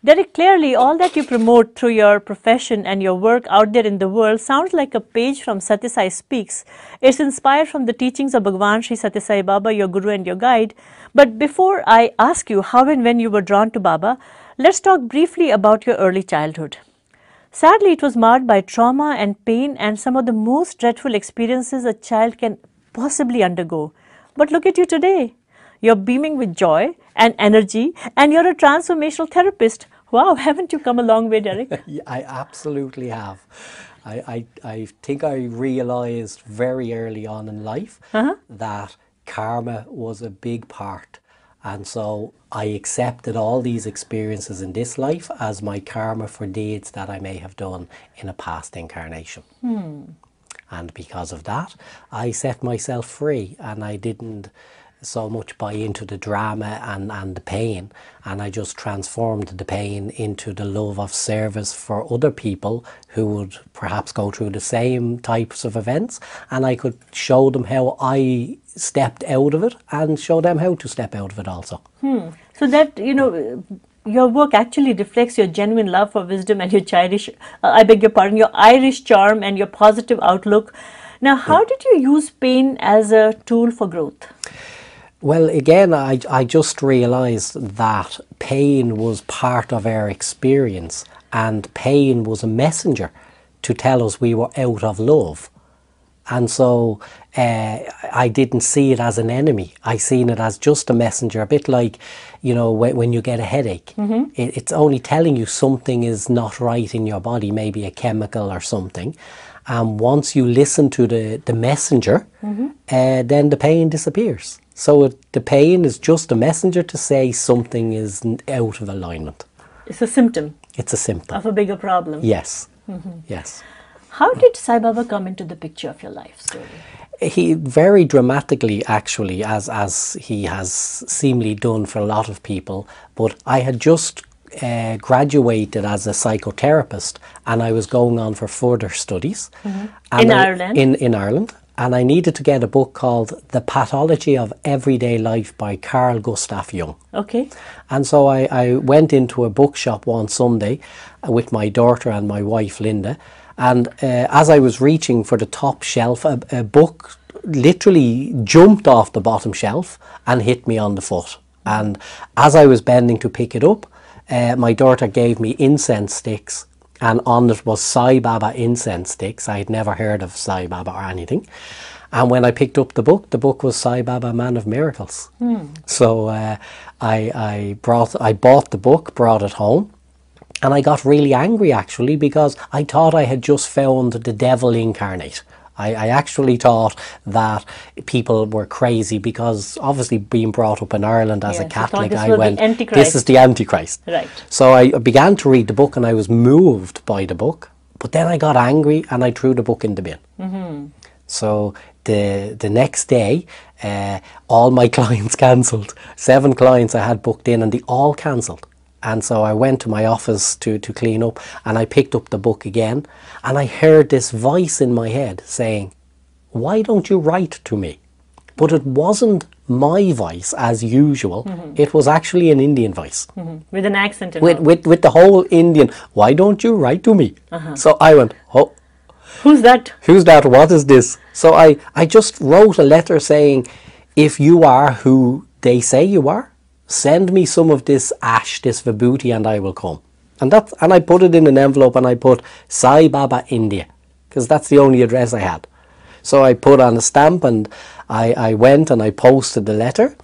Derek, clearly all that you promote through your profession and your work out there in the world sounds like a page from Satya Sai Speaks. It's inspired from the teachings of Bhagwan Sri Satya Sai Baba, your guru and your guide. But before I ask you how and when you were drawn to Baba, let's talk briefly about your early childhood. Sadly, it was marred by trauma and pain and some of the most dreadful experiences a child can possibly undergo. But look at you today. You're beaming with joy and energy, and you're a transformational therapist. Wow, haven't you come a long way, Derek? Yeah, I absolutely have. I think I realised very early on in life that karma was a big part. And so I accepted all these experiences in this life as my karma for deeds that I may have done in a past incarnation. And because of that, I set myself free, and I didn't so much buy into the drama and the pain, and I just transformed the pain into the love of service for other people who would perhaps go through the same types of events, and I could show them how I stepped out of it and show them how to step out of it also. So that, your work actually reflects your genuine love for wisdom and your childish, your Irish charm and your positive outlook. Now, how did you use pain as a tool for growth? Well, again, I just realised that pain was part of our experience, and pain was a messenger to tell us we were out of love. And so I didn't see it as an enemy. I seen it as just a messenger, a bit like, when you get a headache. It's only telling you something is not right in your body, maybe a chemical or something. And once you listen to the messenger, then the pain disappears. So the pain is just a messenger to say something is out of alignment. It's a symptom. It's a symptom. Of a bigger problem. Yes. Yes. How did Sai Baba come into the picture of your life story? He very dramatically, actually, as he has seemingly done for a lot of people. But I had just graduated as a psychotherapist, and I was going on for further studies. In Ireland? In Ireland. And I needed to get a book called The Pathology of Everyday Life by Carl Gustav Jung. Okay. And so I went into a bookshop one Sunday with my daughter and my wife Linda, and as I was reaching for the top shelf, a book literally jumped off the bottom shelf and hit me on the foot. And as I was bending to pick it up, my daughter gave me incense sticks, and on it was Sai Baba incense sticks. I had never heard of Sai Baba or anything. And when I picked up the book was Sai Baba, Man of Miracles. So I bought the book, brought it home, and I got really angry actually, because I thought I had just found the devil incarnate. I actually thought that people were crazy, because obviously being brought up in Ireland as a Catholic, I went, this is the Antichrist. Right. So I began to read the book, and I was moved by the book, but then I got angry and I threw the book in the bin. So the next day, all my clients cancelled. 7 clients I had booked in, and they all cancelled. And so I went to my office to clean up, and I picked up the book again, and I heard this voice in my head saying, why don't you write to me? But it wasn't my voice as usual. It was actually an Indian voice. With an accent and with the whole Indian, why don't you write to me? So I went, oh. Who's that? Who's that? What is this? So I just wrote a letter saying, if you are who they say you are, send me some of this ash, this vibhuti, and I will come. And I put it in an envelope, and I put Sai Baba, India, because that's the only address I had. So I put on a stamp, and I went and I posted the letter,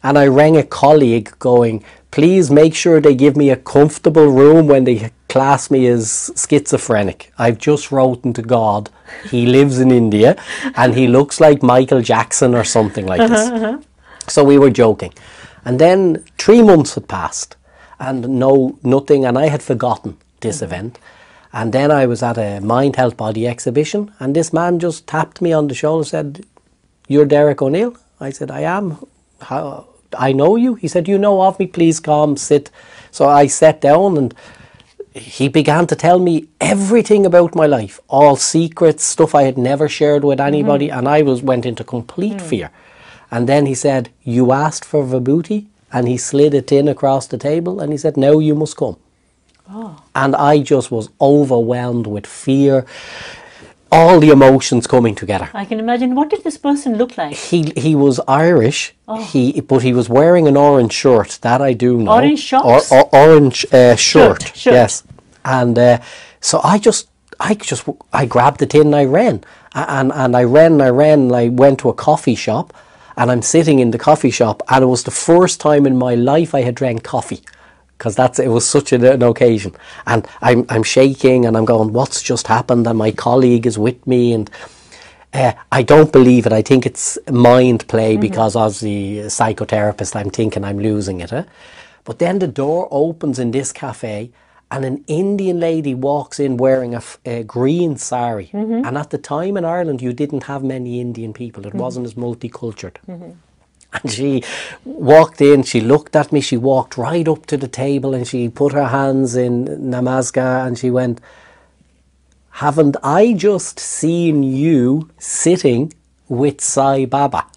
and I rang a colleague going, please make sure they give me a comfortable room when they class me as schizophrenic. I've just written to God. He lives in India, and he looks like Michael Jackson or something like this. So we were joking. And then 3 months had passed, and nothing, and I had forgotten this event. And then I was at a Mind, Health, Body exhibition, and this man just tapped me on the shoulder and said, you're Derek O'Neill? I said, I am. How? I know you? He said, you know of me, please come, sit. So I sat down, and he began to tell me everything about my life, all secrets, stuff I had never shared with anybody, and I went into complete fear. And then he said, you asked for vibhuti? And he slid it in across the table, and he said, now you must come. And I just was overwhelmed with fear, all the emotions coming together. I can imagine. What did this person look like? He was Irish, but he was wearing an orange shirt, that I do know. Orange shorts? Orange shirt, Shirt. yes. And so I grabbed the tin and I ran. And I ran and I went to a coffee shop, and I'm sitting in the coffee shop, and it was the first time in my life I had drank coffee, because it was such an occasion. And I'm shaking and I'm going, what's just happened? And my colleague is with me, and I don't believe it. I think it's mind play, because as the psychotherapist I'm thinking I'm losing it. But then the door opens in this cafe, and an Indian lady walks in wearing a green sari. And at the time in Ireland you didn't have many Indian people. It wasn't as multicultural. And she walked in, she looked at me, she walked right up to the table, and she put her hands in namaskar, and she went, haven't I just seen you sitting with Sai Baba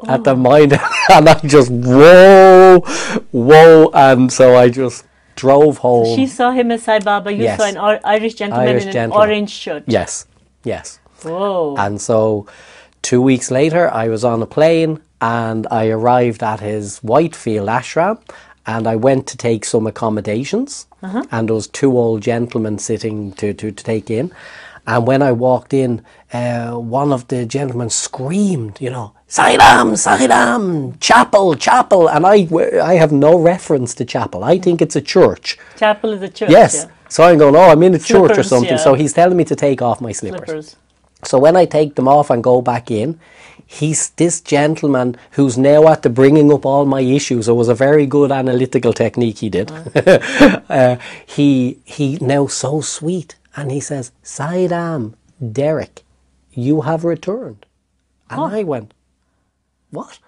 at the mind? And I just, whoa, and so I just drove home. She saw him as Sai Baba. You Yes. saw an Irish gentleman in an orange shirt. Yes. Whoa. And so 2 weeks later I was on a plane, and I arrived at his Whitefield ashram, and I went to take some accommodations, and there was 2 old gentlemen sitting to take in. And when I walked in, one of the gentlemen screamed, Sairam, chapel. And I have no reference to chapel. I think it's a church. Chapel is a church. Yes. Yeah. So I'm going, I'm in a church or Slippers, something. yeah. So he's telling me to take off my slippers. So when I take them off and go back in, he's this gentleman who's now at the bringing up all my issues. It was a very good analytical technique he did. He now so sweet, and he says, Sairam, Derek, you have returned. And I went, what?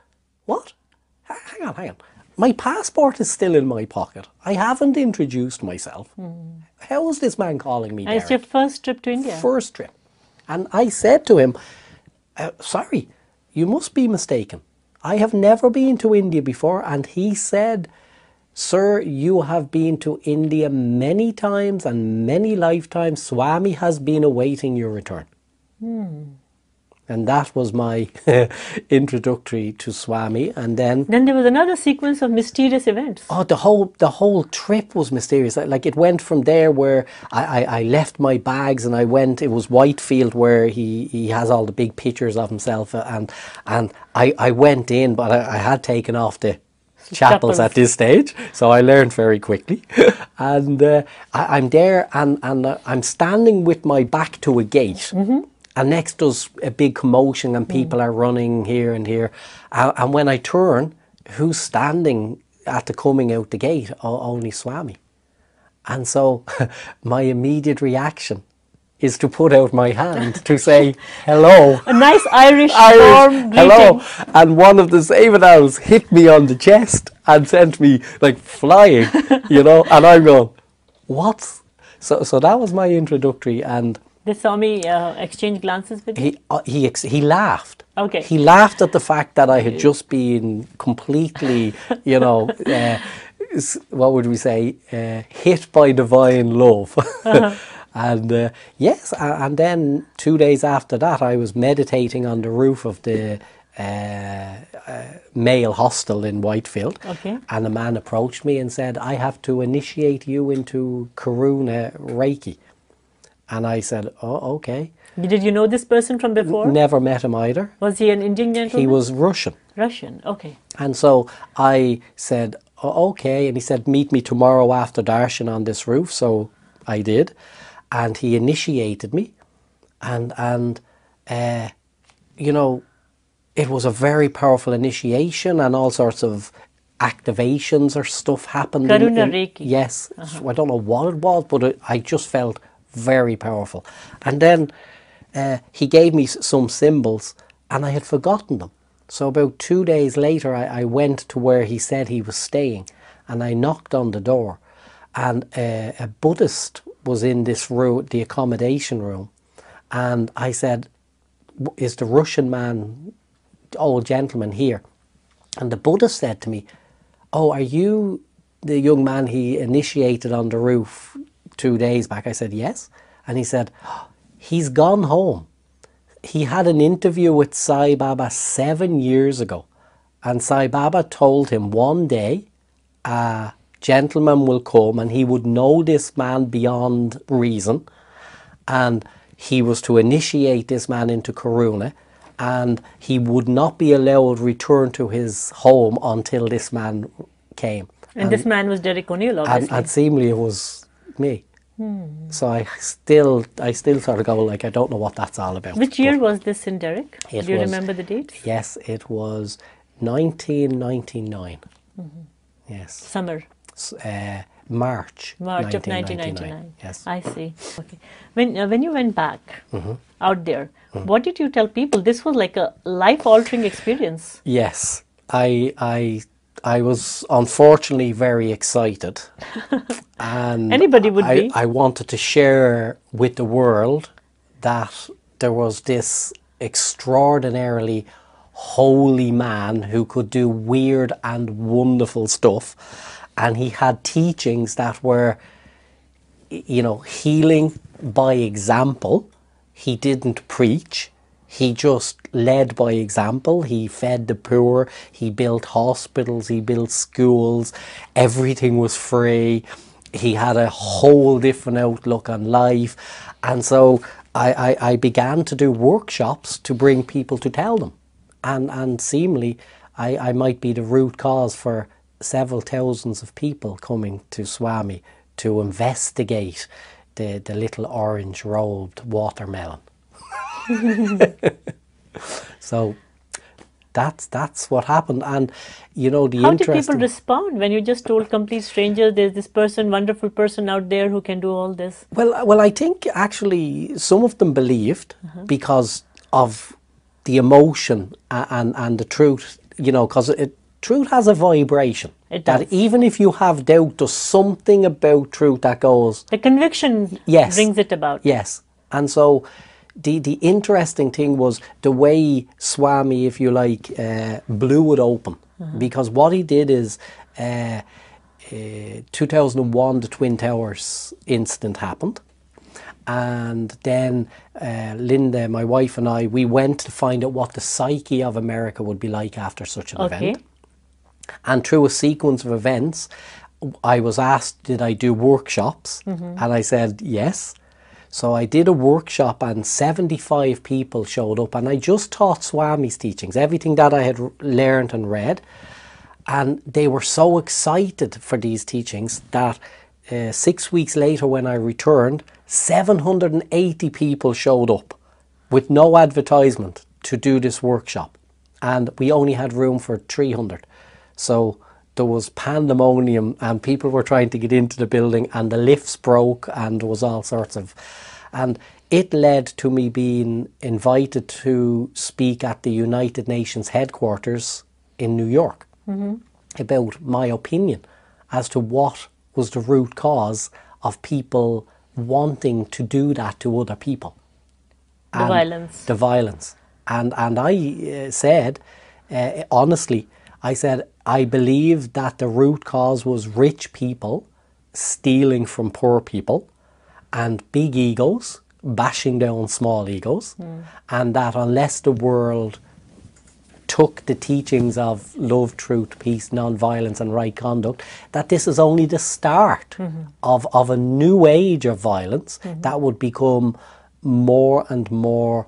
Hang on. My passport is still in my pocket. I haven't introduced myself. How is this man calling me And Derek? it's your first trip to India. First trip. And I said to him, sorry, you must be mistaken. I have never been to India before. And he said, sir, you have been to India many times and many lifetimes. Swami has been awaiting your return. And that was my introductory to Swami. And then there was another sequence of mysterious events. oh, the whole trip was mysterious. Like it went from there where I left my bags and I went. It was Whitefield where he has all the big pictures of himself, and I went in, but I had taken off the chapels at this stage, so I learned very quickly. And I'm there, and I'm standing with my back to a gate. And next does a big commotion, and people are running here and here. And when I turn, who's standing at the coming out the gate? Only Swami. And so my immediate reaction is to put out my hand to say hello. A nice Irish warm greeting. Hello. And one of the Savadals hit me on the chest and sent me like flying, and I'm going, what? So that was my introductory. And Did Swami exchange glances with you? he laughed. Okay. He laughed at the fact that I had just been completely, what would we say, hit by divine love. And yes, and then 2 days after that, I was meditating on the roof of the male hostel in Whitefield. Okay. And a man approached me and said, I have to initiate you into Karuna Reiki. And I said, oh, okay. Did you know this person from before? Never met him either. Was he an Indian gentleman? He was Russian. Russian, okay. And so I said, oh, okay. And he said, meet me tomorrow after darshan on this roof. So I did. And he initiated me. And it was a very powerful initiation, and all sorts of activations or stuff happened. Karuna Reiki. Yes. So I don't know what it was, but I just felt very powerful. And then he gave me some symbols, and I had forgotten them. So about 2 days later, I went to where he said he was staying, and I knocked on the door, and a Buddhist was in this room, the accommodation room, and I said, is the Russian man, old gentleman, here? And the Buddhist said to me, oh, are you the young man he initiated on the roof 2 days back. I said, yes. And he said, he's gone home. He had an interview with Sai Baba 7 years ago. And Sai Baba told him one day, a gentleman will come and he would know this man beyond reason. And he was to initiate this man into Karuna. And he would not be allowed return to his home until this man came. And this man was Derek O'Neill, obviously. And seemingly it was me. So I still sort of go like, I don't know what that's all about. Which year was this in Derek? Do you was, remember the date? Yes, it was 1999. Yes. Summer. March Of 1999. Yes. I see. Okay. When you went back out there, what did you tell people? This was like a life-altering experience. Yes. I was unfortunately very excited. And anybody would be. I wanted to share with the world that there was this extraordinarily holy man who could do weird and wonderful stuff. And he had teachings that were, you know, healing by example. He didn't preach. He just led by example. He fed the poor. He built hospitals. He built schools. Everything was free. He had a whole different outlook on life. And so I began to do workshops to bring people to tell them. And seemingly, I might be the root cause for several thousands of people coming to Swami to investigate the little orange-robed watermelon. So that's what happened. And you know, How did people respond when you just told complete strangers there's this person, wonderful person out there who can do all this? Well, I think actually some of them believed because of the emotion and the truth, you know, because truth has a vibration. It does. That even if you have doubt, there's something about truth that goes... The conviction brings it about. Yes. And so the interesting thing was the way Swami, if you like, blew it open. Because what he did is 2001, the Twin Towers incident happened. And then Linda, my wife, and I, we went to find out what the psyche of America would be like after such an event. And through a sequence of events, I was asked, did I do workshops? And I said, yes. So I did a workshop and 75 people showed up. And I just taught Swami's teachings, everything that I had learned and read. And they were so excited for these teachings that 6 weeks later when I returned, 780 people showed up with no advertisement to do this workshop. And we only had room for 300. So there was pandemonium and people were trying to get into the building and the lifts broke and there was all sorts of... And it led to me being invited to speak at the United Nations headquarters in New York about my opinion as to what was the root cause of people wanting to do that to other people. The violence. The violence. And I said, honestly, I said, I believe that the root cause was rich people stealing from poor people and big egos bashing down small egos, and that unless the world took the teachings of love, truth, peace, non-violence and right conduct, that this is only the start of a new age of violence that would become more and more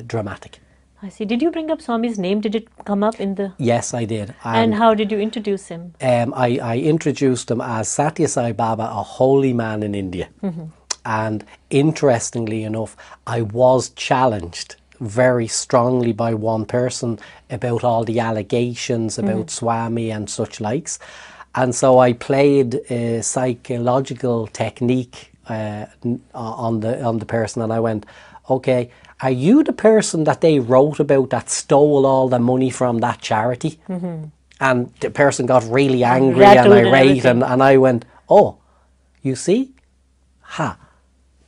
dramatic. I see. Did you bring up Swami's name? Did it come up in the... Yes, I did. And how did you introduce him? I introduced him as Satya Sai Baba, a holy man in India. And interestingly enough, I was challenged very strongly by one person about all the allegations about Swami and such likes. And so I played a psychological technique on the person, and I went, okay, are you the person that they wrote about that stole all the money from that charity? And the person got really angry and irate, and I went, oh, you see?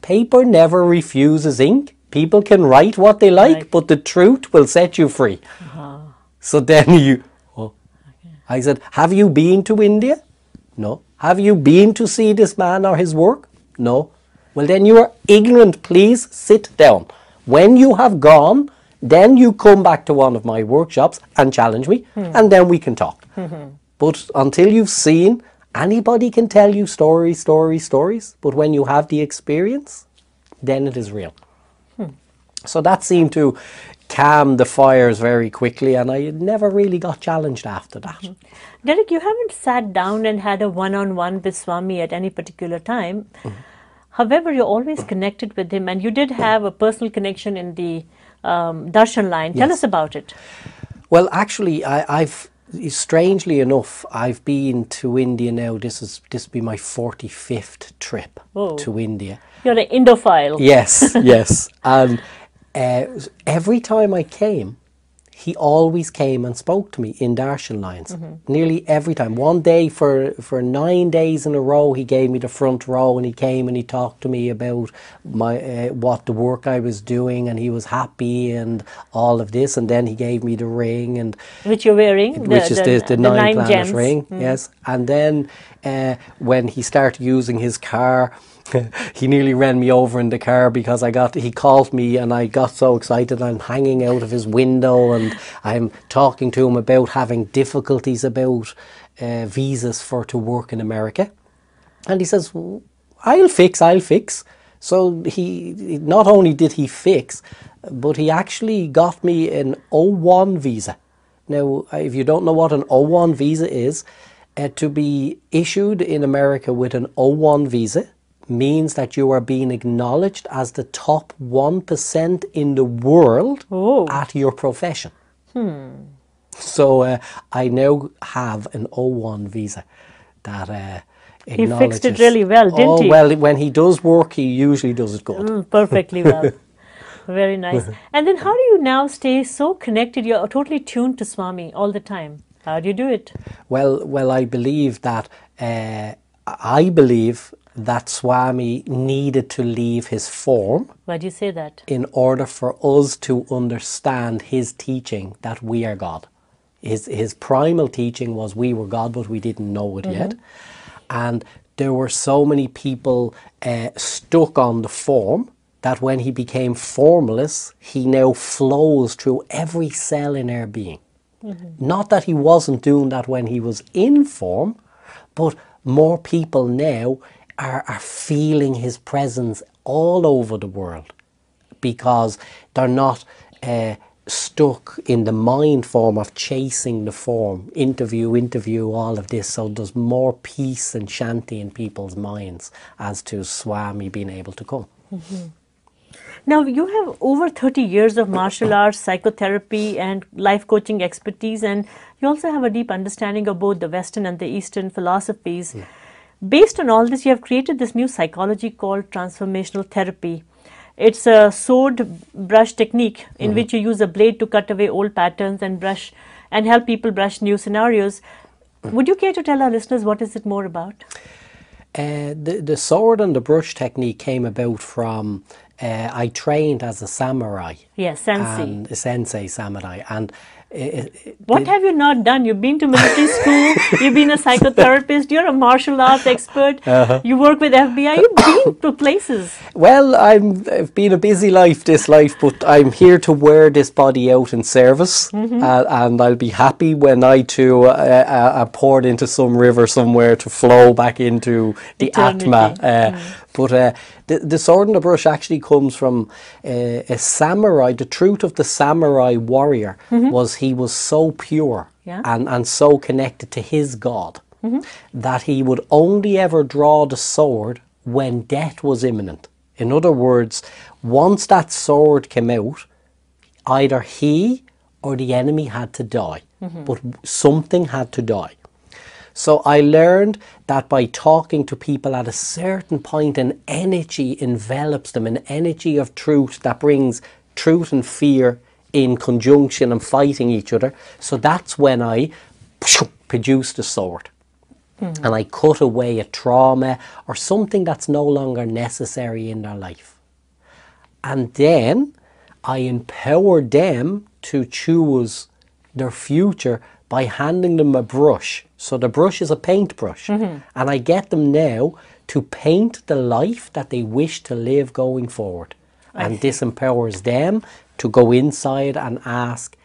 Paper never refuses ink. People can write what they like, but the truth will set you free. So then I said, have you been to India? No. Have you been to see this man or his work? No. Well, then you are ignorant. Please sit down. When you have gone, then you come back to one of my workshops and challenge me, and then we can talk. But until you've seen, anybody can tell you stories, but when you have the experience, then it is real. So that seemed to calm the fires very quickly, and I never really got challenged after that. Derek, you haven't sat down and had a one-on-one with Swami at any particular time. However, you're always connected with him, and you did have a personal connection in the darshan line. Tell us about it. Well, actually, I've strangely enough, I've been to India now. This will be my 45th trip to India. You're an Indophile. Yes, yes. And every time I came, he always came and spoke to me in darshan lines. Nearly every time. One day for 9 days in a row, he gave me the front row, and he came and he talked to me about my what the work I was doing, and he was happy and all of this. And then he gave me the ring, and which you're wearing, which is the nine planet gems. ring. Yes. And then when he started using his car, he nearly ran me over in the car because he called me and I got so excited. I'm hanging out of his window and I'm talking to him about having difficulties about visas to work in America. And he says, I'll fix. So he not only did he fix, but he actually got me an O1 visa. Now, if you don't know what an O1 visa is, to be issued in America with an O1 visa means that you are being acknowledged as the top 1% in the world at your profession. So I now have an O1 visa that acknowledges... He fixed it really well, didn't he? Well, when he does work, he usually does it good. Perfectly well. Very nice. And then how do you now stay so connected? You're totally tuned to Swami all the time. How do you do it? Well, I believe that Swami needed to leave his form. Why do you say that? In order for us to understand his teaching that we are God. His primal teaching was we were God, but we didn't know it yet. And there were so many people stuck on the form that when he became formless, he now flows through every cell in our being. Not that he wasn't doing that when he was in form, but more people now are feeling his presence all over the world because they're not stuck in the mind form of chasing the form, interview, all of this. So there's more peace and shanti in people's minds as to Swami being able to come. Now, you have over 30 years of martial arts, psychotherapy and life coaching expertise, and you also have a deep understanding of both the Western and the Eastern philosophies. Based on all this, you have created this new psychology called Transformational Therapy. It's a sword brush technique in which you use a blade to cut away old patterns and brush and help people brush new scenarios. Would you care to tell our listeners what is it more about? The sword and the brush technique came about from I trained as a samurai. Yes, sensei. And a sensei samurai. And what have you not done? You've been to military school, you've been a psychotherapist, you're a martial arts expert, you work with FBI, you've been to places. Well, I've been a busy life, but I'm here to wear this body out in service, and I'll be happy when I too are poured into some river somewhere to flow back into the Eternity. Atma. But the sword and the brush actually comes from a samurai. The truth of the samurai warrior was he was so pure and so connected to his God that he would only ever draw the sword when death was imminent. In other words, once that sword came out, either he or the enemy had to die, but something had to die. So I learned that by talking to people at a certain point, an energy envelops them, an energy of truth that brings truth and fear in conjunction and fighting each other. So that's when I produced a sword. And I cut away a trauma or something that's no longer necessary in their life. And then I empowered them to choose their future by handing them a brush. So the brush is a paintbrush. And I get them now to paint the life that they wish to live going forward. And this empowers them to go inside and ask,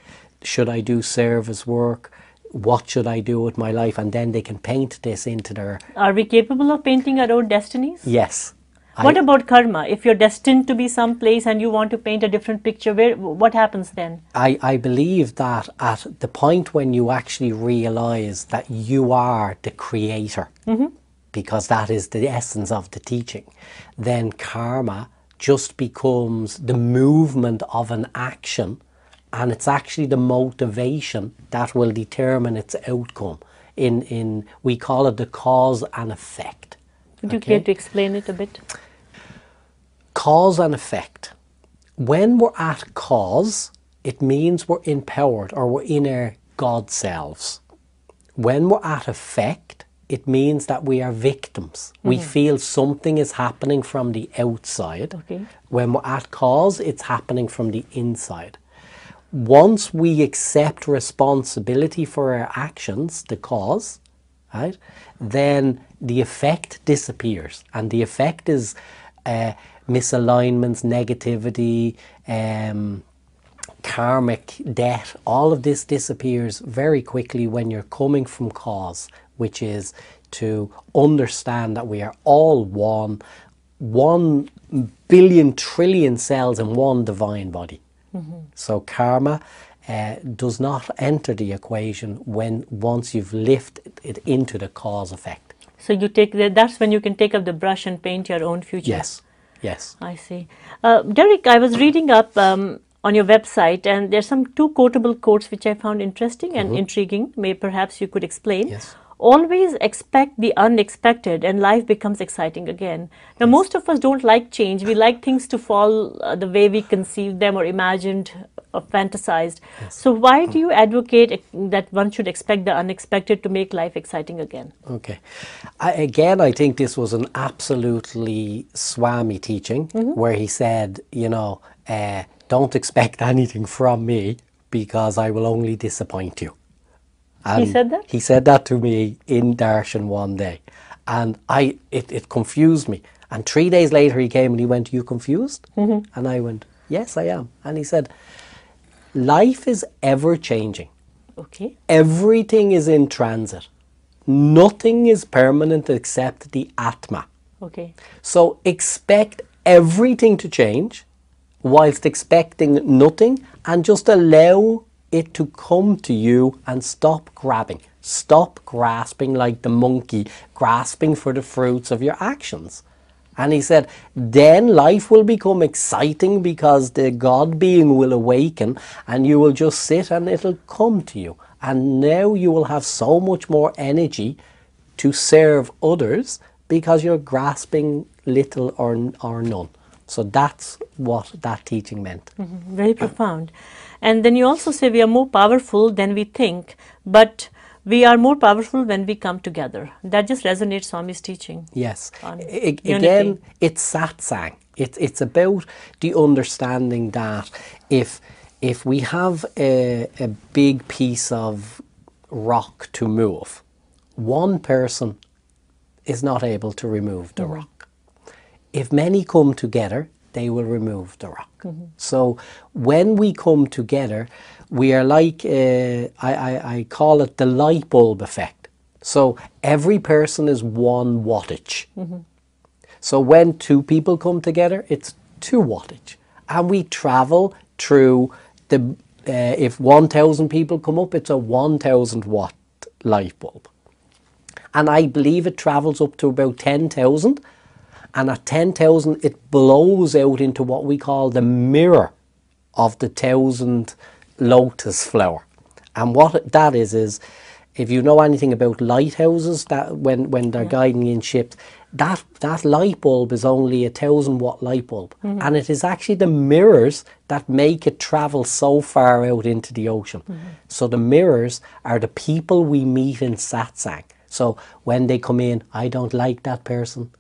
should I do service work? What should I do with my life? And then they can paint this into their... Are we capable of painting our own destinies? Yes. What about karma? If you're destined to be someplace and you want to paint a different picture, what happens then? I believe that at the point when you actually realize that you are the creator, because that is the essence of the teaching, then karma just becomes the movement of an action, and it's actually the motivation that will determine its outcome. We call it the cause and effect. Would you care to explain it a bit? Cause and effect. When we're at cause, it means we're empowered or we're in our God selves. When we're at effect, it means that we are victims. We feel something is happening from the outside. Okay. When we're at cause, it's happening from the inside. Once we accept responsibility for our actions, the cause, right, then the effect disappears. And the effect is misalignments, negativity, karmic debt. All of this disappears very quickly when you're coming from cause, which is to understand that we are all one 1 billion trillion cells in one divine body. So karma does not enter the equation once you've lifted it into the cause effect. So you that's when you can take up the brush and paint your own future. Yes, yes. I see. Derek, I was reading up on your website, and there's two quotable quotes which I found interesting and intriguing. Perhaps you could explain. Yes. Always expect the unexpected and life becomes exciting again. Now, most of us don't like change. We like things to fall the way we conceived them or imagined or fantasized. Yes. So why do you advocate that one should expect the unexpected to make life exciting again? Okay. I think this was an absolutely Swami teaching where he said, don't expect anything from me because I will only disappoint you. And he said that? He said that to me in Darshan one day. And it confused me. And 3 days later he came and he went, "You confused?" And I went, "Yes, I am." And he said, life is ever changing. Okay. Everything is in transit. Nothing is permanent except the Atma. Okay. So expect everything to change whilst expecting nothing, and just allow it to come to you and stop grabbing. Stop grasping like the monkey, grasping for the fruits of your actions. And he said, then life will become exciting because the God being will awaken and you will just sit and it'll come to you. And now you will have so much more energy to serve others because you're grasping little or none. So that's what that teaching meant. Very profound. And then you also say we are more powerful than we think, but we are more powerful when we come together. That just resonates Swami's teaching. Yes. Unity. Again, it's satsang. It's about the understanding that if we have a big piece of rock to move, one person is not able to remove the rock. If many come together, they will remove the rock. So when we come together, we are like, I call it the light bulb effect. So every person is 1 wattage. So when 2 people come together, it's 2 wattage. And we travel through if 1,000 people come up, it's a 1,000 watt light bulb. And I believe it travels up to about 10,000. And at 10,000, it blows out into what we call the mirror of the 1,000 lotus flower. And what that is if you know anything about lighthouses, that when they're guiding in ships, that light bulb is only a 1,000 watt light bulb. And it is actually the mirrors that make it travel so far out into the ocean. So the mirrors are the people we meet in satsang. So when they come in, I don't like that person.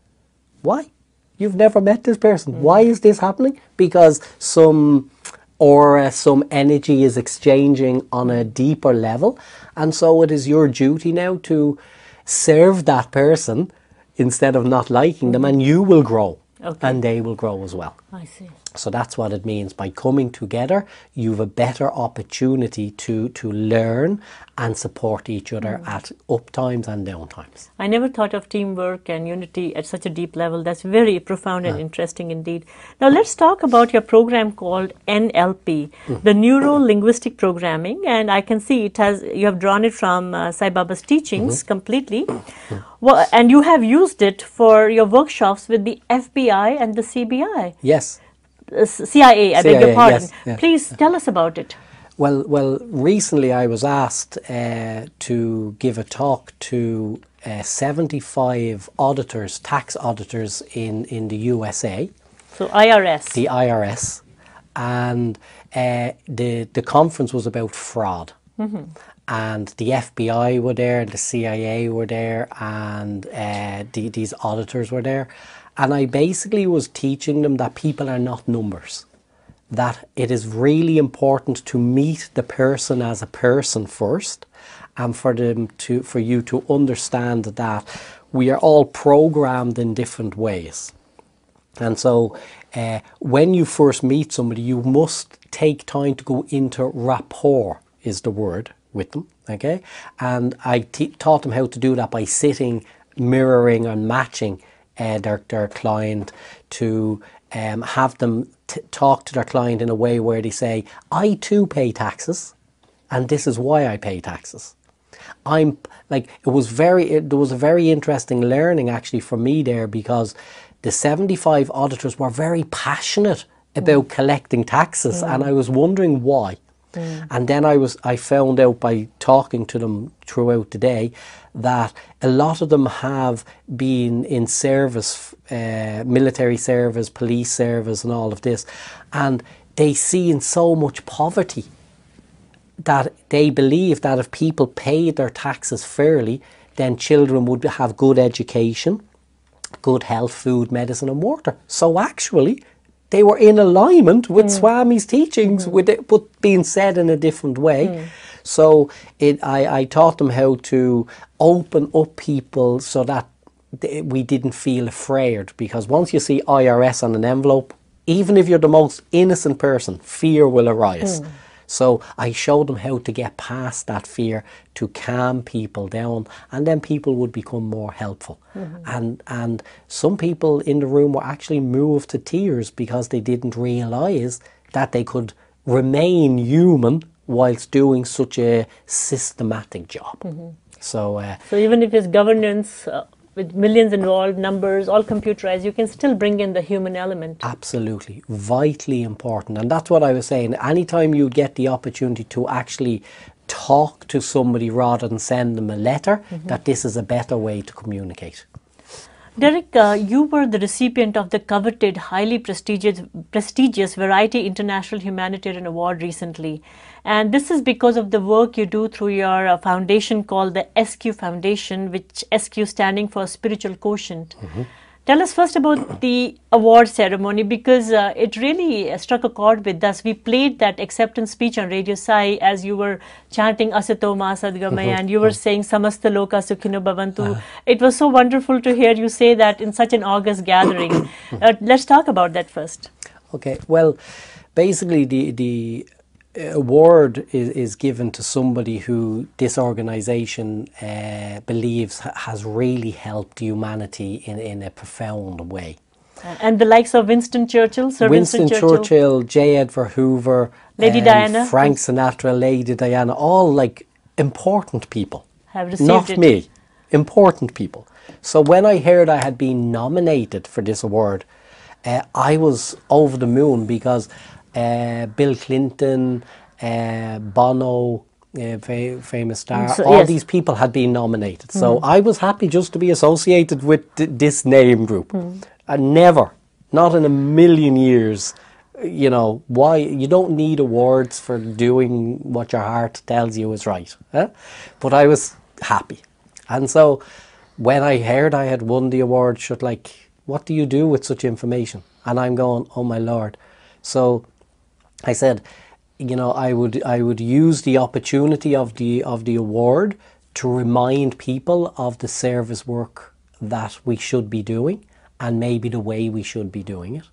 Why? You've never met this person. Why is this happening? Because some aura, some energy is exchanging on a deeper level. And so it is your duty now to serve that person instead of not liking them, and you will grow. Okay. And they will grow as well. I see. So that's what it means. By coming together, you have a better opportunity to learn and support each other at up times and down times. I never thought of teamwork and unity at such a deep level. That's very profound and interesting indeed. Now let's talk about your program called NLP, the Neuro-Linguistic Programming, and I can see you have drawn it from Sai Baba's teachings completely. Well, and you have used it for your workshops with the FBI and the CBI. Yes. CIA, I beg your pardon. Yes, yes. Please tell us about it. Well, recently I was asked to give a talk to 75 auditors, tax auditors in the USA. So IRS. The IRS. And the conference was about fraud. And the FBI were there, the CIA were there, and these auditors were there. And I basically was teaching them that people are not numbers. That it is really important to meet the person as a person first, and for you to understand that we are all programmed in different ways. And so when you first meet somebody, you must take time to go into rapport, is the word, with them, okay? And I taught them how to do that by sitting, mirroring and matching their client, to have them talk to their client in a way where they say, I too pay taxes, and this is why I pay taxes. There was a very interesting learning actually for me there, because the 75 auditors were very passionate about collecting taxes, and I was wondering why. And then I found out by talking to them throughout the day that a lot of them have been in service, military service, police service and all of this, and they see in so much poverty that they believe that if people paid their taxes fairly, then children would have good education, good health, food, medicine and water. So actually they were in alignment with Swami's teachings, with it, but being said in a different way. So I taught them how to open up people so that we didn't feel afraid, because once you see IRS on an envelope, even if you're the most innocent person, fear will arise. So I showed them how to get past that fear, to calm people down, and then people would become more helpful. And some people in the room were actually moved to tears because they didn't realise that they could remain human whilst doing such a systematic job. So even if it's governance with millions involved, numbers, all computerized, you can still bring in the human element. Absolutely, vitally important. And that's what I was saying. Anytime you get the opportunity to actually talk to somebody rather than send them a letter, that this is a better way to communicate. Derek, you were the recipient of the coveted, highly prestigious Variety International Humanitarian Award recently. And this is because of the work you do through your foundation called the SQ Foundation, which SQ standing for Spiritual Quotient. Tell us first about the award ceremony, because it really struck a chord with us. We played that acceptance speech on Radio Sai as you were chanting Asato Ma Sadgamaya, and you were saying Samasta Loka Sukhino Bhavantu. It was so wonderful to hear you say that in such an august gathering. Let's talk about that first. Okay, well, basically the award is given to somebody who this organisation believes has really helped humanity in a profound way. And the likes of Winston Churchill, Sir Winston Churchill, J. Edgar Hoover, Lady Diana, Frank Sinatra, Lady Diana, all like important people. Have received Not it. me, important people. So when I heard I had been nominated for this award, I was over the moon, because Bill Clinton, Bono, famous star, So, all yes. these people had been nominated. So I was happy just to be associated with this name group. And never, not in a million years, you know, why? You don't need awards for doing what your heart tells you is right. But I was happy. And so when I heard I had won the award, what do you do with such information? And I'm going, oh my Lord. So I said, you know, I would use the opportunity of the award to remind people of the service work that we should be doing and maybe the way we should be doing it.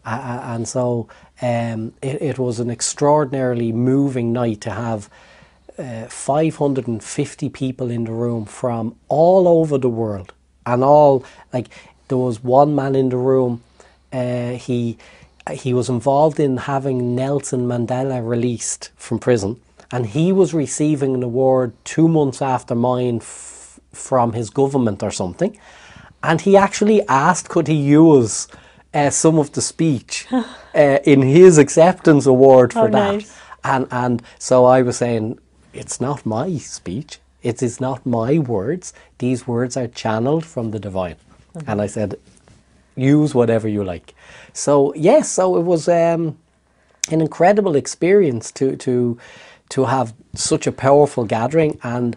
And so it was an extraordinarily moving night to have 550 people in the room from all over the world. And all, like, there was one man in the room, he was involved in having Nelson Mandela released from prison, and he was receiving an award 2 months after mine from his government or something. And he actually asked could he use some of the speech in his acceptance award for that. Nice. And so I was saying, it's not my speech, it is not my words, these words are channeled from the divine. And I said, use whatever you like. So yes, so it was an incredible experience to have such a powerful gathering. And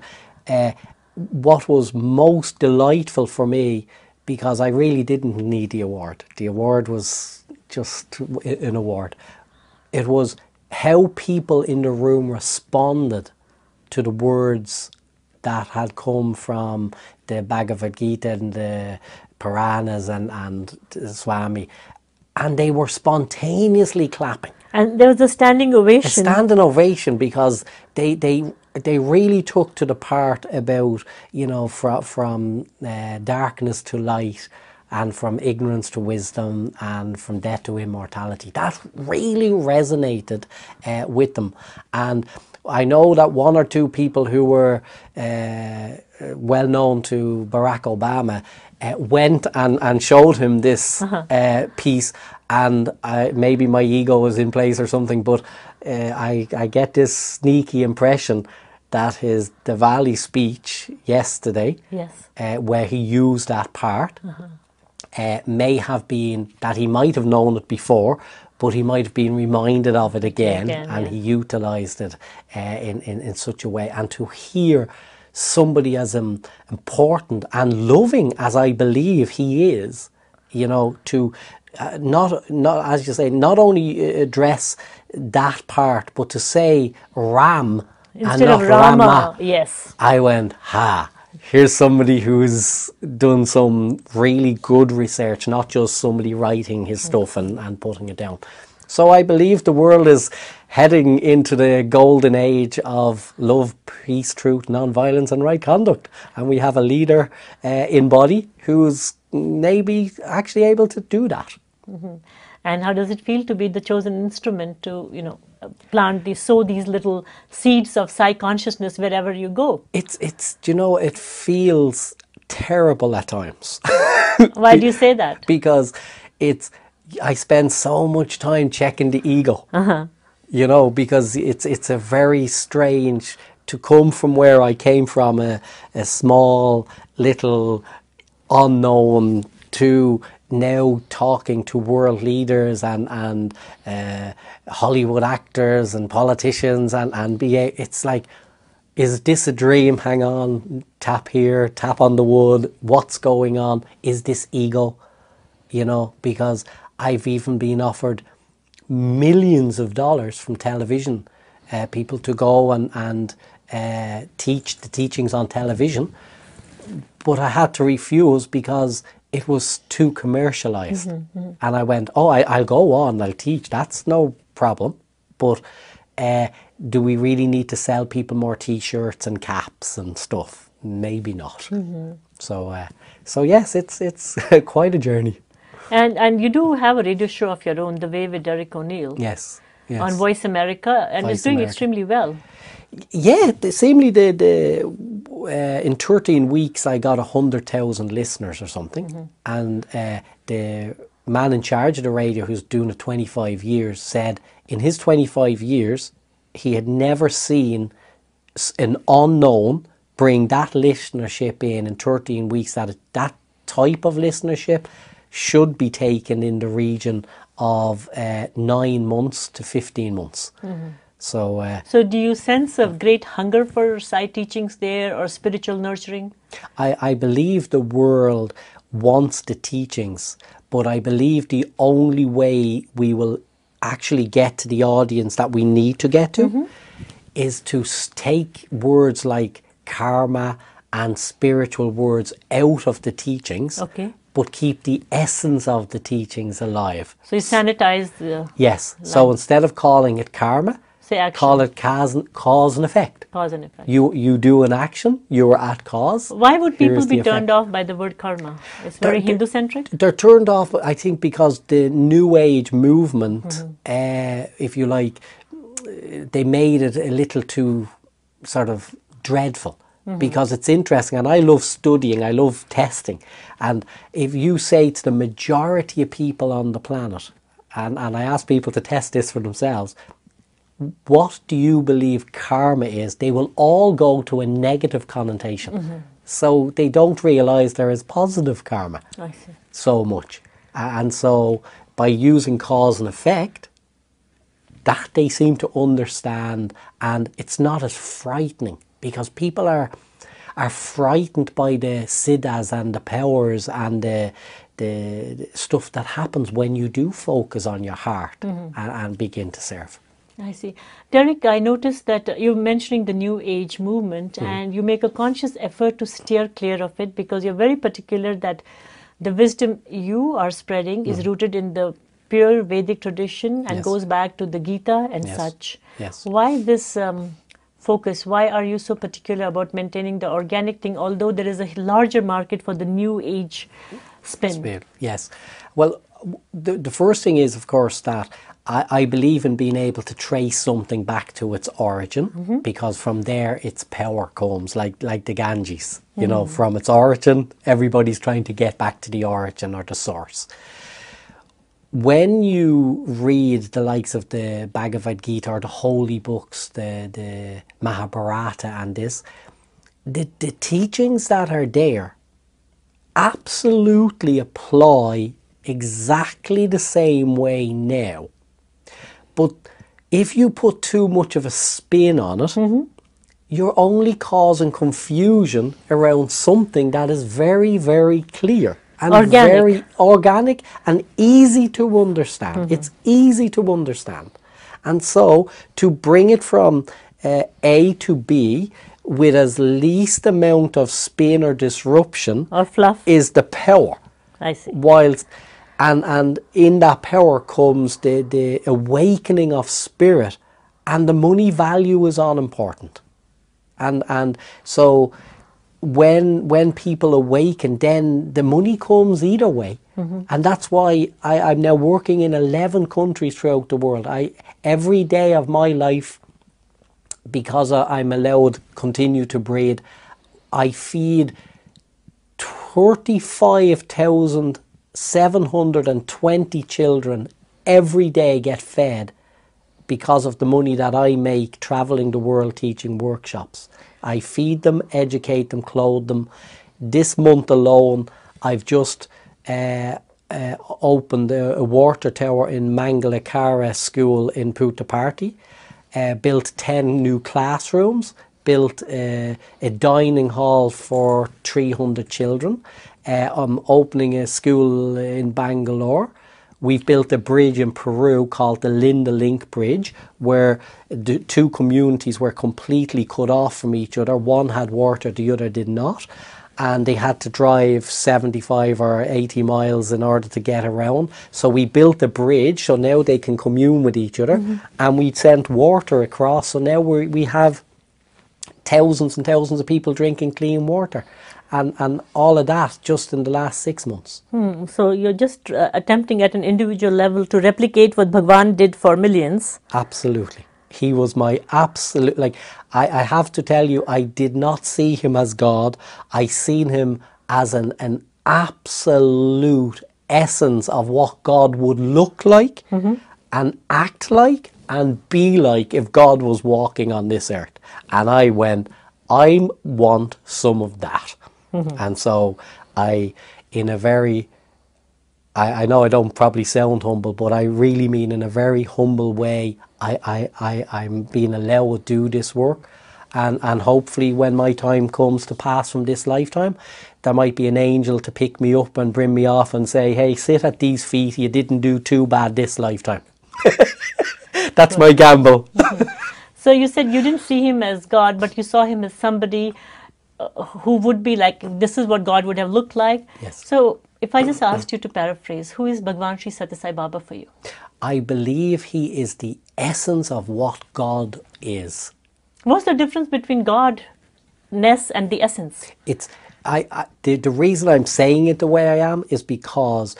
what was most delightful for me, because I really didn't need the award was just an award, it was how people in the room responded to the words that had come from the Bhagavad Gita and the Puranas and Swami, and they were spontaneously clapping. And there was a standing ovation. A standing ovation, because they really took to the part about, you know, from darkness to light, and from ignorance to wisdom, and from death to immortality. That really resonated with them. And I know that one or two people who were well known to Barack Obama went and showed him this piece, and maybe my ego was in place or something, but I get this sneaky impression that his Diwali speech yesterday, where he used that part, may have been that he might have known it before, but he might have been reminded of it again, and he utilised it in such a way. And to hear somebody as important and loving as I believe he is, you know, to not as you say, not only address that part, but to say Ram instead and not of Rama. Rama. Yes. I went, here's somebody who's done some really good research, not just somebody writing his stuff and putting it down. So I believe the world is heading into the golden age of love, peace, truth, non-violence and right conduct. And we have a leader in body who's maybe actually able to do that. And how does it feel to be the chosen instrument to, you know, sow these little seeds of Sai consciousness wherever you go? It's you know, it feels terrible at times. Why do you say that? Because I spend so much time checking the ego. You know, because it's a very strange to come from where I came from, a small little unknown, to now talking to world leaders and Hollywood actors and politicians and it's like, is this a dream? Hang on, tap here, tap on the wood. What's going on? Is this ego? You know, because I've even been offered millions of dollars from television people to go and teach the teachings on television, but I had to refuse because it was too commercialized. And I went, I'll go on, I'll teach, that's no problem, but do we really need to sell people more t-shirts and caps and stuff? Maybe not. So yes, it's quite a journey. And you do have a radio show of your own, The Way with Derek O'Neill. Yes. On Voice America, and it's doing extremely well. Yeah, seemingly in 13 weeks I got 100,000 listeners or something. And the man in charge of the radio, who's doing it 25 years, said in his 25 years he had never seen an unknown bring that listenership in 13 weeks. That type of listenership should be taken in the region of 9 months to 15 months. So do you sense a great hunger for Sai teachings there, or spiritual nurturing? I believe the world wants the teachings, but I believe the only way we will actually get to the audience that we need to get to is to take words like karma and spiritual words out of the teachings, Okay. but keep the essence of the teachings alive. So you sanitize the Yes. So instead of calling it karma, say action, call it cause and effect. cause and effect. You do an action, you're at cause. Why would people Here's be the turned effect. off by the word karma? It's very Hindu-centric. They're turned off, I think, because the New Age movement, if you like, they made it a little too sort of dreadful. Because it's interesting, and I love studying, I love testing. And if you say to the majority of people on the planet, and I ask people to test this for themselves, what do you believe karma is? They will all go to a negative connotation. So they don't realize there is positive karma I see. so much. And so by using cause and effect, that they seem to understand, and it's not as frightening, because people are frightened by the siddhas and the powers and the stuff that happens when you do focus on your heart and begin to serve. I see. Derek, I noticed that you're mentioning the New Age movement and you make a conscious effort to steer clear of it, because you're very particular that the wisdom you are spreading is rooted in the pure Vedic tradition and goes back to the Gita and such. Yes. Why this focus? Why are you so particular about maintaining the organic thing, although there is a larger market for the New Age spin? Yes. Well, the first thing is, of course, that I believe in being able to trace something back to its origin, because from there its power comes, like the Ganges. You know, from its origin, everybody's trying to get back to the origin or the source. When you read the likes of the Bhagavad Gita or the holy books, the Mahabharata and this, the teachings that are there absolutely apply exactly the same way now. But if you put too much of a spin on it, you're only causing confusion around something that is very, very clear. And organic. Very organic and easy to understand. It's easy to understand. And so to bring it from A to B with as least amount of spin or disruption Or fluff? is the power. I see. Whilst and in that power comes the awakening of spirit, and the money value is unimportant. And so when people awaken, then the money comes either way. And that's why I'm now working in 11 countries throughout the world. Every day of my life, because I'm allowed to continue to breed, I feed 35,720 children every day get fed because of the money that I make traveling the world teaching workshops. I feed them, educate them, clothe them. This month alone, I've just opened a water tower in Mangalakara school in Puttaparthi, built 10 new classrooms, built a dining hall for 300 children. I'm opening a school in Bangalore. We've built a bridge in Peru called the Linda Link Bridge, where the two communities were completely cut off from each other. One had water, the other did not. And they had to drive 75 or 80 miles in order to get around. So we built a bridge, so now they can commune with each other. And we sent water across, so now we have thousands and thousands of people drinking clean water. And all of that just in the last 6 months. So you're just attempting at an individual level to replicate what Bhagwan did for millions. Absolutely. He was my absolute, like, I have to tell you, I did not see him as God. I seen him as an absolute essence of what God would look like and act like and be like if God was walking on this earth. And I went, I want some of that. And so I know I don't probably sound humble, but I really mean in a very humble way, I'm being allowed to do this work. And hopefully when my time comes to pass from this lifetime, there might be an angel to pick me up and bring me off and say, hey, sit at these feet, you didn't do too bad this lifetime. That's my gamble. So you said you didn't see him as God, but you saw him as somebody who would be like, this is what God would have looked like. Yes. So if I just asked you to paraphrase, who is Bhagwan Sri Satya Sai Baba for you? I believe he is the essence of what God is. What's the difference between Godness and the essence? It's the reason I'm saying it the way I am is because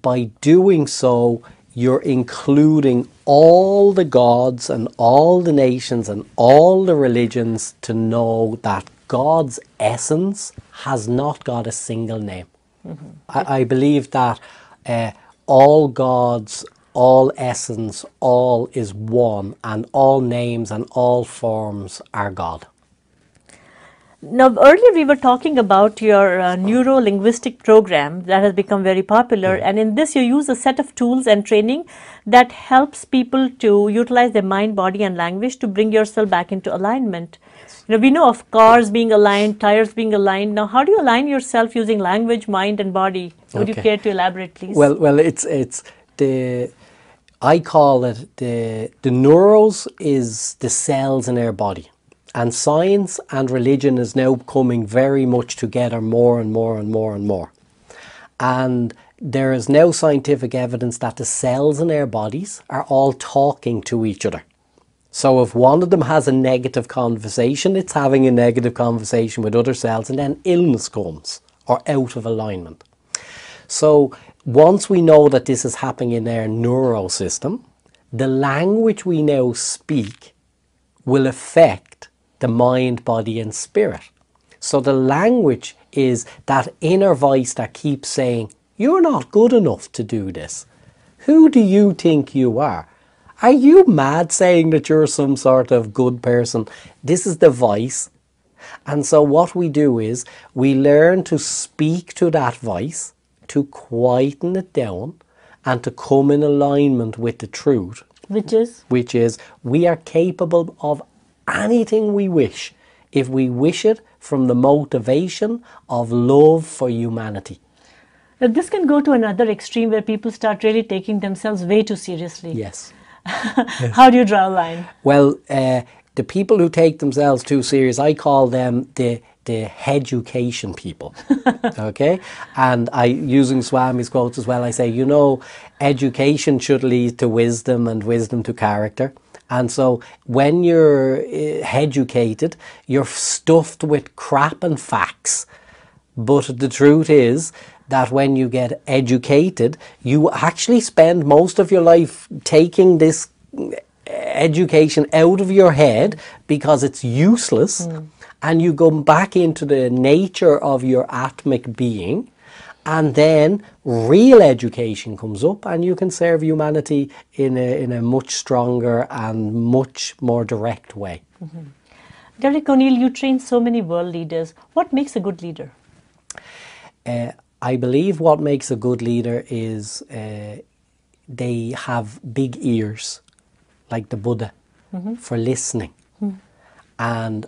by doing so, you're including all the gods and all the nations and all the religions to know that God's essence has not got a single name. I believe that all gods, all essence, all is one, and all names and all forms are God. Now, earlier we were talking about your Neurolinguistic Program that has become very popular, and in this you use a set of tools and training that helps people to utilize their mind, body and language to bring yourself back into alignment. You know, we know of cars being aligned, tires being aligned. Now, how do you align yourself using language, mind and body? Would you care to elaborate, please? Well, it's the, I call it the neurons is the cells in our body. And science and religion is now coming very much together more and more and more and more. And there is now scientific evidence that the cells in our bodies are all talking to each other. So if one of them has a negative conversation, it's having a negative conversation with other cells, and then illness comes or out of alignment. So once we know that this is happening in our neural system, the language we now speak will affect the mind, body and spirit. So the language is that inner voice that keeps saying, you're not good enough to do this. Who do you think you are? Are you mad saying that you're some sort of good person? This is the voice. And so what we do is we learn to speak to that voice, to quieten it down and to come in alignment with the truth. Which is we are capable of anything we wish if we wish it from the motivation of love for humanity. Now, this can go to another extreme where people start really taking themselves way too seriously. Yes. How do you draw a line? Well, the people who take themselves too serious, I call them the education people. Okay? And using Swami's quotes as well, I say, you know, education should lead to wisdom and wisdom to character. And so when you're educated, you're stuffed with crap and facts. But the truth is that when you get educated, you actually spend most of your life taking this education out of your head because it's useless. And you go back into the nature of your atmic being. And then real education comes up and you can serve humanity in a much stronger and much more direct way. Derek O'Neill, you train so many world leaders. What makes a good leader? I believe what makes a good leader is they have big ears, like the Buddha, for listening. And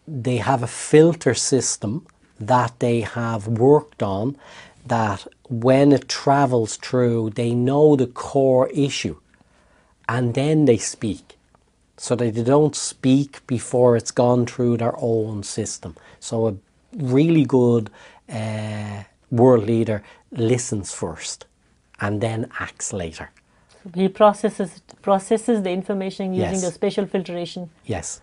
they have a filter system that they have worked on, that when it travels through, they know the core issue and then they speak. So that they don't speak before it's gone through their own system. So a really good world leader listens first and then acts later. He processes the information using a special filtration. Yes.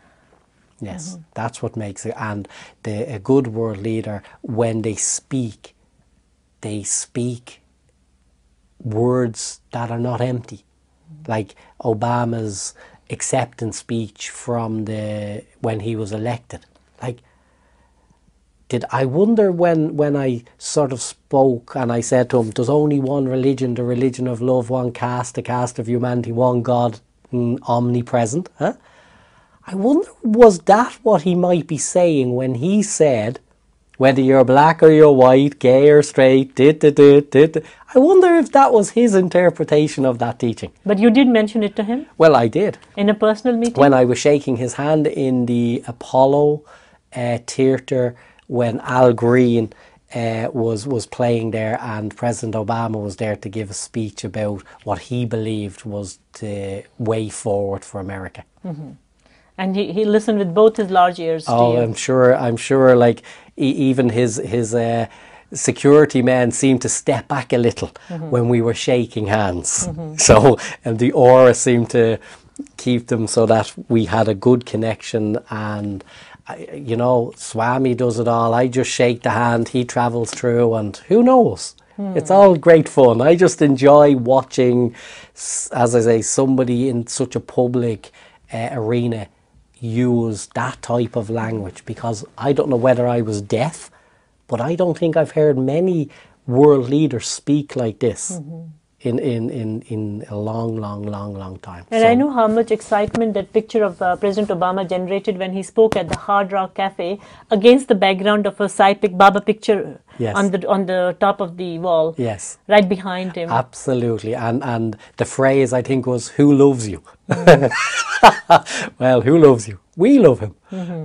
Yes, that's what makes it. And a good world leader, when they speak words that are not empty. Like Obama's acceptance speech from when he was elected. Like, I wonder when I sort of spoke and I said to him, there's only one religion, the religion of love, one caste, the caste of humanity, one God, omnipresent. Huh? I wonder, was that what he might be saying when he said, whether you're black or you're white, gay or straight, I wonder if that was his interpretation of that teaching. But you did mention it to him? Well, I did. In a personal meeting? When I was shaking his hand in the Apollo Theatre, when Al Green was playing there and President Obama was there to give a speech about what he believed was the way forward for America. And he listened with both his large ears to Oh, you. I'm sure. Like even his security men seemed to step back a little when we were shaking hands. So, and the aura seemed to keep them so that we had a good connection. And you know, Swami does it all. I just shake the hand. He travels through, and who knows? It's all great fun. I just enjoy watching, as I say, somebody in such a public arena use that type of language, because I don't know whether I was deaf, but I don't think I've heard many world leaders speak like this in a long time. And So, I know how much excitement that picture of President Obama generated when he spoke at the Hard Rock Cafe against the background of a Sai Baba picture Yes. on the top of the wall, yes, right behind him. absolutely. And the phrase, I think, was, "Who loves you?" Well, who loves you? We love him.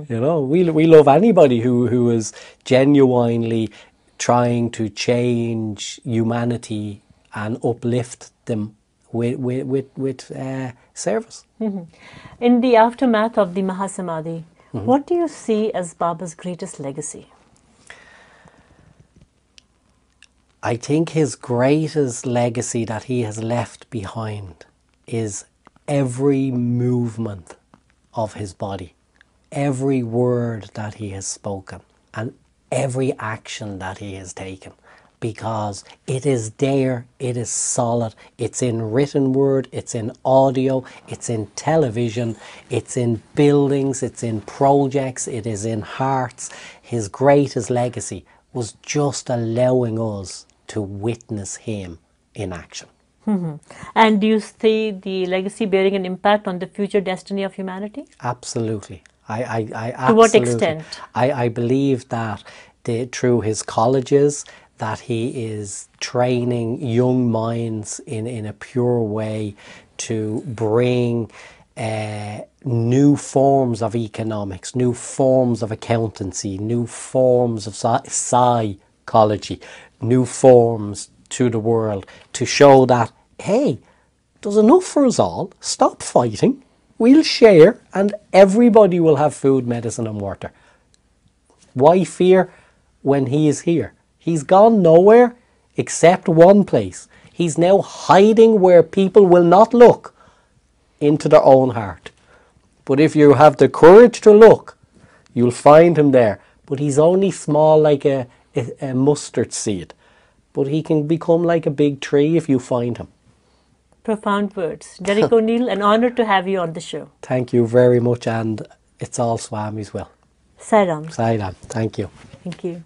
You know, we love anybody who is genuinely trying to change humanity and uplift them with service. In the aftermath of the Mahasamadhi, what do you see as Baba's greatest legacy? I think his greatest legacy that he has left behind is every movement of his body, every word that he has spoken, and every action that he has taken. Because it is there, it is solid, it's in written word, it's in audio, it's in television, it's in buildings, it's in projects, it is in hearts. His greatest legacy was just allowing us to witness him in action. And do you see the legacy bearing an impact on the future destiny of humanity? Absolutely. I To what absolutely- extent? I believe that through his colleges, that he is training young minds in a pure way to bring new forms of economics, new forms of accountancy, new forms of psychology, new forms to the world, to show that, hey, there's enough for us all. Stop fighting. We'll share, and everybody will have food, medicine, and water. Why fear when he is here? He's gone nowhere except one place. He's now hiding where people will not look, into their own heart. But if you have the courage to look, you'll find him there. But he's only small, like a mustard seed. But he can become like a big tree if you find him. Profound words. Derek O'Neill, an honor to have you on the show. Thank you very much, and it's all Swami's will. Sai Ram. Sai Ram. Thank you. Thank you.